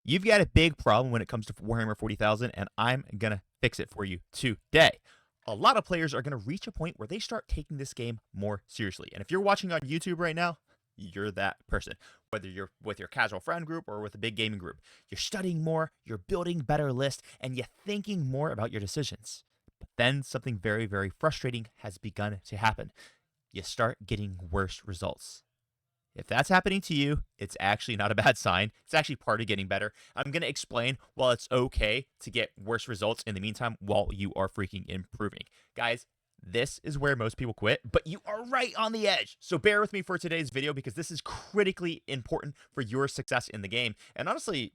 You've got a big problem when it comes to Warhammer 40,000, and I'm going to fix it for you today. A lot of players are going to reach a point where they start taking this game more seriously. And if you're watching on YouTube right now, you're that person. Whether you're with your casual friend group or with a big gaming group, you're studying more, you're building better lists, and you're thinking more about your decisions. But then something very, very frustrating has begun to happen. You start getting worse results. If that's happening to you, it's actually not a bad sign. It's actually part of getting better. I'm going to explain why it's okay to get worse results in the meantime while you are freaking improving. Guys, this is where most people quit, but you are right on the edge. So bear with me for today's video because this is critically important for your success in the game. And honestly,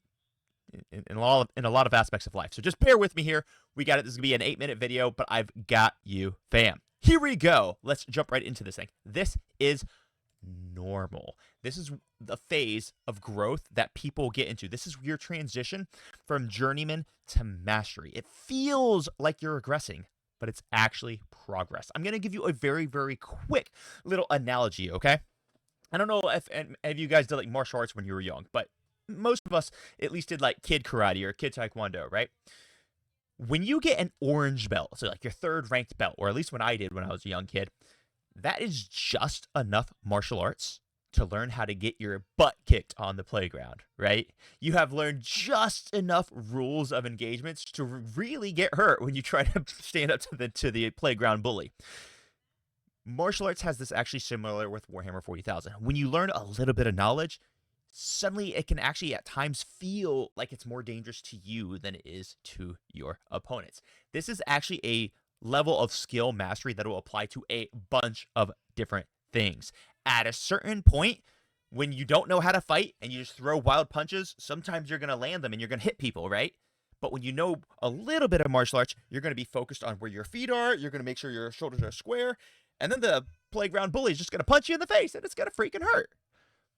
in a lot of aspects of life. So just bear with me here. We got it. This is going to be an 8-minute video, but I've got you, fam. Here we go. Let's jump right into this thing. This is normal. This is the phase of growth that people get into. This is your transition from journeyman to mastery. It feels like you're regressing, but it's actually progress. I'm going to give you a very, very quick little analogy, okay? I don't know if any of you guys did like martial arts when you were young, but most of us at least did like kid karate or kid taekwondo, right? When you get an orange belt, so like your third ranked belt, or at least when I did when I was a young kid, that is just enough martial arts to learn how to get your butt kicked on the playground, right? You have learned just enough rules of engagements to really get hurt when you try to stand up to the playground bully. Martial arts has this actually similar with Warhammer 40,000. When you learn a little bit of knowledge, suddenly it can actually at times feel like it's more dangerous to you than it is to your opponents. This is actually a level of skill mastery that will apply to a bunch of different things. At a certain point, when you don't know how to fight and you just throw wild punches, sometimes you're going to land them and you're going to hit people, right? But when you know a little bit of martial arts, you're going to be focused on where your feet are, you're going to make sure your shoulders are square, and then the playground bully is just going to punch you in the face and it's going to freaking hurt.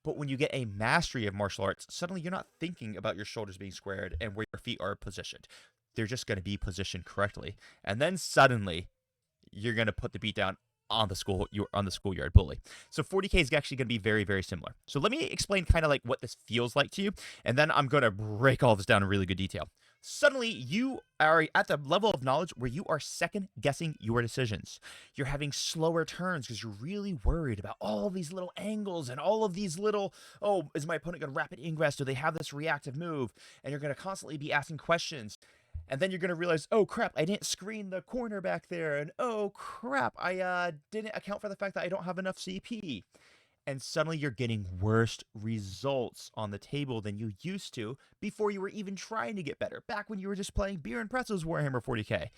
But when you get a mastery of martial arts, suddenly you're not thinking about your shoulders being squared and where your feet are positioned. They're just going to be positioned correctly. And then suddenly, you're going to put the beat down on the schoolyard bully. So 40K is actually going to be very, very similar. So let me explain kind of like what this feels like to you, and then I'm going to break all this down in really good detail. Suddenly, you are at the level of knowledge where you are second-guessing your decisions. You're having slower turns because you're really worried about all these little angles and all of these little, oh, is my opponent going to rapid ingress? Do they have this reactive move? And you're going to constantly be asking questions. And then you're going to realize, oh, crap, I didn't screen the corner back there. And, oh, crap, I didn't account for the fact that I don't have enough CP. And suddenly you're getting worse results on the table than you used to before you were even trying to get better, back when you were just playing Beer and Pretzels Warhammer 40K.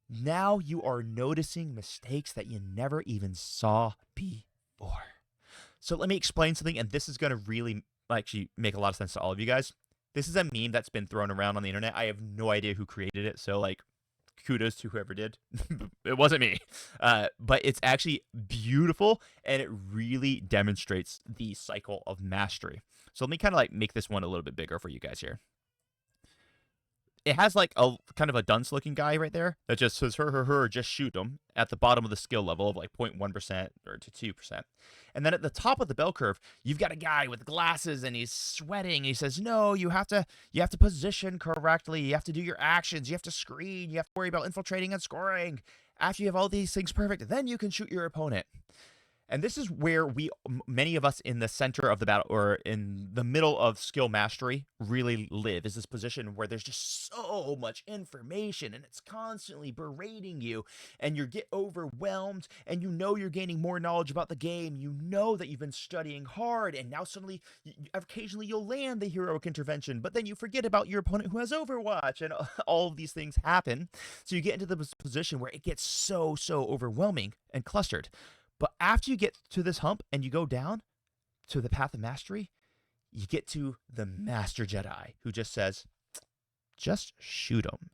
Now you are noticing mistakes that you never even saw before. So let me explain something, and this is going to really actually make a lot of sense to all of you guys. This is a meme that's been thrown around on the internet. I have no idea who created it, so like kudos to whoever did. It wasn't me. But it's actually beautiful, and it really demonstrates the cycle of mastery. So let me kind of like make this one a little bit bigger for you guys here. It has like a kind of a dunce looking guy right there that just says her, just shoot him at the bottom of the skill level of like 0.1% or to 2%. And then at the top of the bell curve, you've got a guy with glasses and he's sweating. He says, no, you have to position correctly. You have to do your actions. You have to screen. You have to worry about infiltrating and scoring. After you have all these things perfect, then you can shoot your opponent. And this is where many of us in the center of the battle or in the middle of skill mastery really live, is this position where there's just so much information and it's constantly berating you and you get overwhelmed and you know you're gaining more knowledge about the game. You know that you've been studying hard and now suddenly, occasionally you'll land the heroic intervention, but then you forget about your opponent who has Overwatch and all of these things happen. So you get into the position where it gets so overwhelming and clustered. But after you get to this hump and you go down to the path of mastery, you get to the Master Jedi who just says, just shoot them.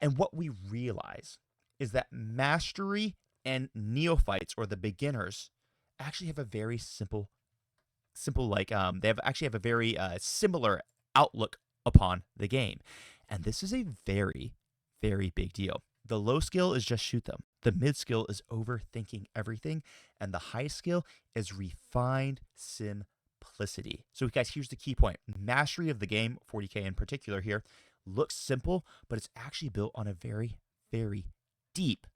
And what we realize is that mastery and neophytes, or the beginners, actually have a very simple like, they actually have a very similar outlook upon the game. And this is a very, very big deal. The low skill is just shoot them. The mid skill is overthinking everything. And the high skill is refined simplicity. simplicity. So guys, here's the key point. Mastery of the game, 40K in particular here, looks simple, but it's actually built on a very, very deep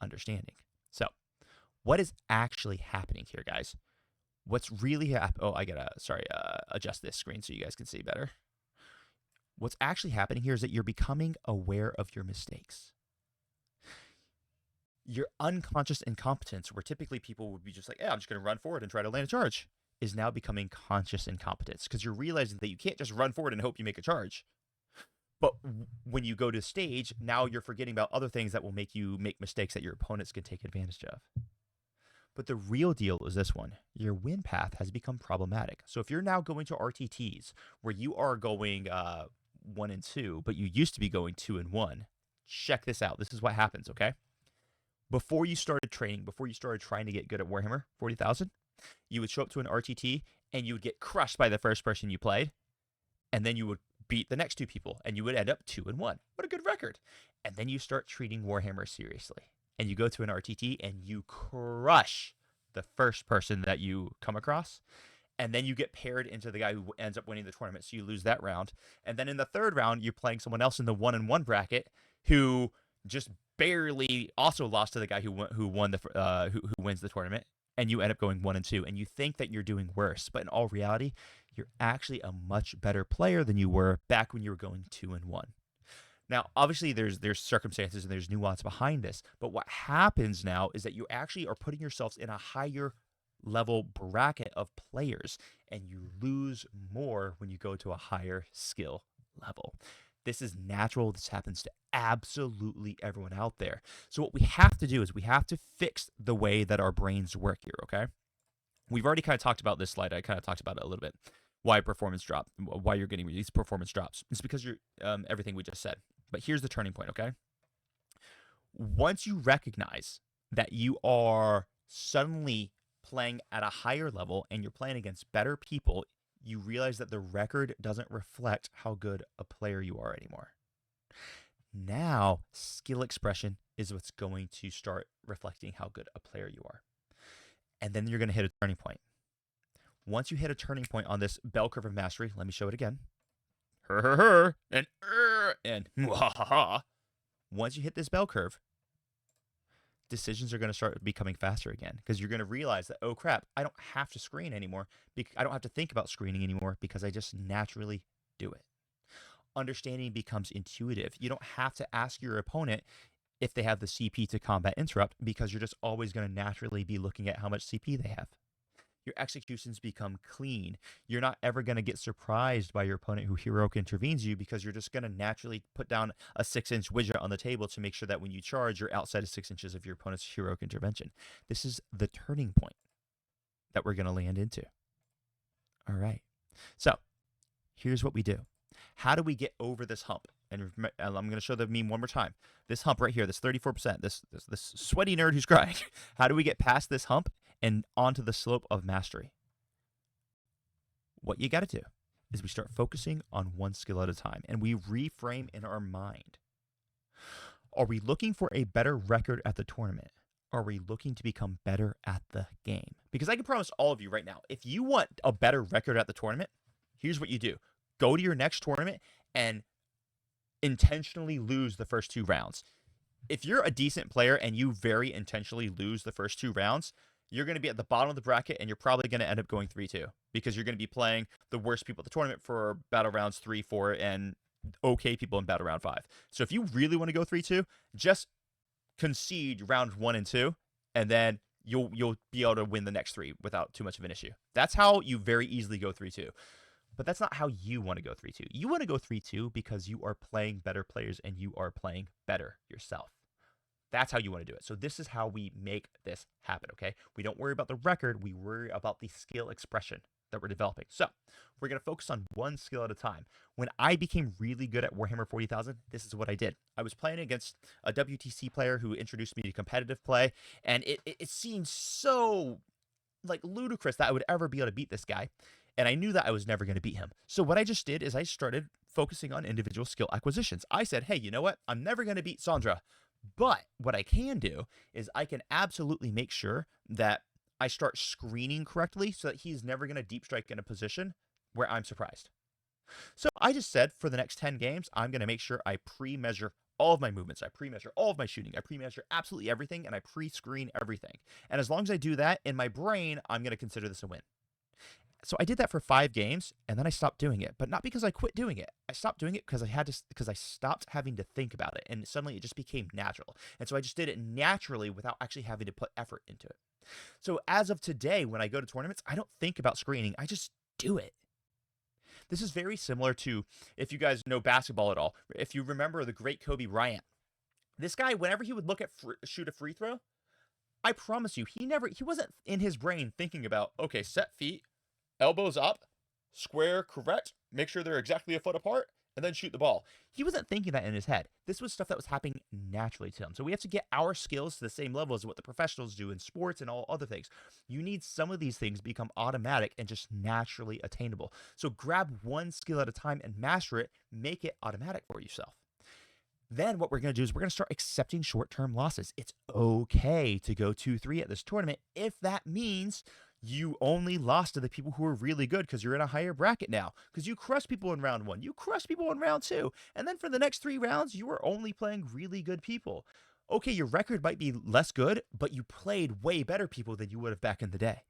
understanding. So what is actually happening here, guys? What's really oh, I gotta, adjust this screen so you guys can see better. What's actually happening here is that you're becoming aware of your mistakes. Your unconscious incompetence, where typically people would be just like, yeah, I'm just going to run forward and try to land a charge, is now becoming conscious incompetence because you're realizing that you can't just run forward and hope you make a charge. But when you go to stage, now you're forgetting about other things that will make you make mistakes that your opponents can take advantage of. But the real deal is this one. Your win path has become problematic. So if you're now going to RTTs where you are going 1 and 2, but you used to be going 2 and 1, check this out. This is what happens, okay? Before you started training, before you started trying to get good at Warhammer 40,000, you would show up to an RTT and you would get crushed by the first person you played, and then you would beat the next 2 people, and you would end up 2 and 1. What a good record. And then you start treating Warhammer seriously, and you go to an RTT and you crush the first person that you come across, and then you get paired into the guy who ends up winning the tournament, so you lose that round. And then in the third round, you're playing someone else in the 1 and 1 bracket who just barely also lost to the guy who wins the tournament, and you end up going 1 and 2, and you think that you're doing worse, but in all reality, you're actually a much better player than you were back when you were going 2 and 1. Now, obviously, there's circumstances and there's nuance behind this, but what happens now is that you actually are putting yourselves in a higher level bracket of players, and you lose more when you go to a higher skill level. This is natural. This happens to absolutely everyone out there. So what we have to do is we have to fix the way that our brains work here, okay? We've already kind of talked about this slide. I kind of talked about it a little bit. Why performance drop, why you're getting these performance drops. It's because you're everything we just said. But here's the turning point, okay? Once you recognize that you are suddenly playing at a higher level and you're playing against better people, you realize that the record doesn't reflect how good a player you are anymore. Now, skill expression is what's going to start reflecting how good a player you are. And then you're going to hit a turning point. Once you hit a turning point on this bell curve of mastery, let me show it again. And once you hit this bell curve, decisions are going to start becoming faster again, because you're going to realize that, oh crap, I don't have to screen anymore. I don't have to think about screening anymore because I just naturally do it. Understanding becomes intuitive. You don't have to ask your opponent if they have the CP to combat interrupt, because you're just always going to naturally be looking at how much CP they have. Your executions become clean. You're not ever going to get surprised by your opponent who heroic intervenes you, because you're just going to naturally put down a 6-inch widget on the table to make sure that when you charge, you're outside of 6 inches of your opponent's heroic intervention. This is the turning point that we're going to land into. All right. So here's what we do. How do we get over this hump? And I'm going to show the meme one more time. This hump right here, this 34%, this sweaty nerd who's crying. How do we get past this hump and onto the slope of mastery? What you got to do is we start focusing on one skill at a time, and we reframe in our mind. Are we looking for a better record at the tournament? Are we looking to become better at the game? Because I can promise all of you right now, if you want a better record at the tournament, here's what you do. Go to your next tournament and intentionally lose the first 2 rounds. If you're a decent player and you very intentionally lose the first 2 rounds, you're going to be at the bottom of the bracket, and you're probably going to end up going 3-2, because you're going to be playing the worst people at the tournament for battle rounds 3, 4, and okay people in battle round 5. So if you really want to go 3-2, just concede round 1 and 2, and then you'll be able to win the next 3 without too much of an issue. That's how you very easily go 3-2. But that's not how you want to go 3-2. You want to go 3-2 because you are playing better players and you are playing better yourself. That's how you want to do it. So this is how we make this happen, okay? We don't worry about the record. We worry about the skill expression that we're developing. So we're going to focus on one skill at a time. When I became really good at Warhammer 40,000, this is what I did. I was playing against a WTC player who introduced me to competitive play, and it seemed so like ludicrous that I would ever be able to beat this guy. And I knew that I was never going to beat him. So what I just did is I started focusing on individual skill acquisitions. I said, hey, you know what? I'm never going to beat Sandra. But what I can do is I can absolutely make sure that I start screening correctly so that he's never going to deep strike in a position where I'm surprised. So I just said for the next 10 games, I'm going to make sure I pre-measure all of my movements. I pre-measure all of my shooting. I pre-measure absolutely everything, and I pre-screen everything. And as long as I do that, in my brain, I'm going to consider this a win. So I did that for 5 games, and then I stopped doing it. But not because I quit doing it. I stopped doing it because I stopped having to think about it, and suddenly it just became natural. And so I just did it naturally without actually having to put effort into it. So as of today, when I go to tournaments, I don't think about screening. I just do it. This is very similar to, if you guys know basketball at all, if you remember the great Kobe Bryant. This guy, whenever he would look at shoot a free throw, I promise you, he wasn't in his brain thinking about, okay, set feet, elbows up, square correct, make sure they're exactly a foot apart, and then shoot the ball. He wasn't thinking that in his head. This was stuff that was happening naturally to him. So we have to get our skills to the same level as what the professionals do in sports and all other things. You need some of these things to become automatic and just naturally attainable. So grab one skill at a time and master it, make it automatic for yourself. Then what we're going to do is we're going to start accepting short-term losses. It's okay to go 2-3 at this tournament if that means you only lost to the people who are really good because you're in a higher bracket now, because you crushed people in round 1, you crushed people in round 2, and then for the next 3 rounds, you are only playing really good people. Okay, your record might be less good, but you played way better people than you would have back in the day.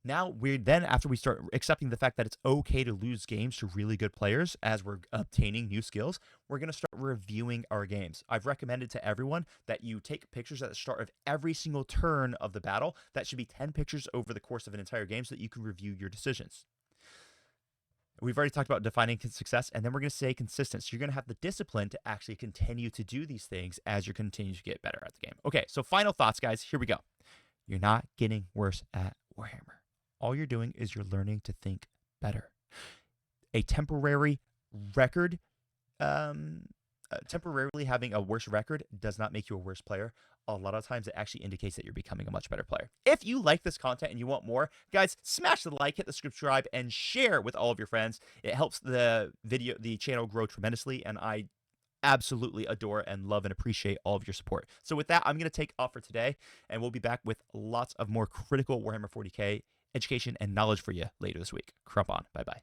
Now, after we start accepting the fact that it's okay to lose games to really good players as we're obtaining new skills, we're going to start reviewing our games. I've recommended to everyone that you take pictures at the start of every single turn of the battle. That should be 10 pictures over the course of an entire game so that you can review your decisions. We've already talked about defining success, and then we're going to say consistent. So you're going to have the discipline to actually continue to do these things as you continue to get better at the game. Okay, so final thoughts, guys. Here we go. You're not getting worse at Warhammer. All you're doing is you're learning to think better. A temporary record, temporarily having a worse record does not make you a worse player. A lot of times it actually indicates that you're becoming a much better player. If you like this content and you want more, guys, smash the like, hit the subscribe, and share with all of your friends. It helps the channel grow tremendously, and I absolutely adore and love and appreciate all of your support. So with that, I'm going to take off for today, and we'll be back with lots of more critical Warhammer 40K education and knowledge for you later this week. Crump on. Bye-bye.